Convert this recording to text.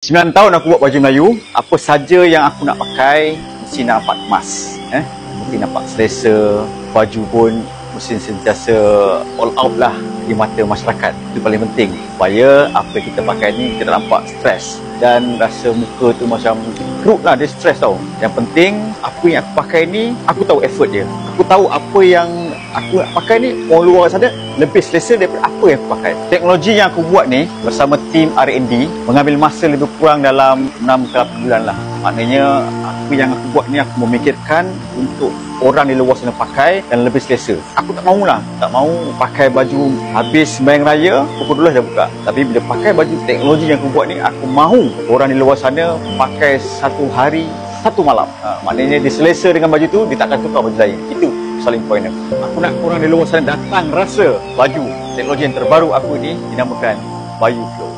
9 tahun aku buat baju Melayu. Apa saja yang aku nak pakai mesti nampak kemas, mesti nampak selesa. Baju pun mesti sentiasa all out lah di mata masyarakat. Itu paling penting supaya apa yang kita pakai ni kita tak nampak stres dan rasa muka tu macam kerut lah, dia stres tau. Yang penting apa yang aku pakai ni, aku tahu effort dia. Aku tahu apa yang aku nak pakai ni, orang luar sana lebih selesa daripada apa yang aku pakai. Teknologi yang aku buat ni bersama tim R&D mengambil masa lebih kurang dalam 6 ke 8 bulan lah. Maknanya apa yang aku buat ni aku memikirkan untuk orang di luar sana pakai dan lebih selesa. Aku tak mahulah, tak mahu pakai baju habis sembahyang raya pukul 12 dah buka. Tapi bila pakai baju teknologi yang aku buat ni, aku mahu orang di luar sana pakai satu hari satu malam. Maknanya dia selesa dengan baju tu, dia takkan tukar baju lain. Itu selling point aku. Aku nak orang di luar sana datang rasa baju teknologi yang terbaru aku ni dinamakan Bayu Flow.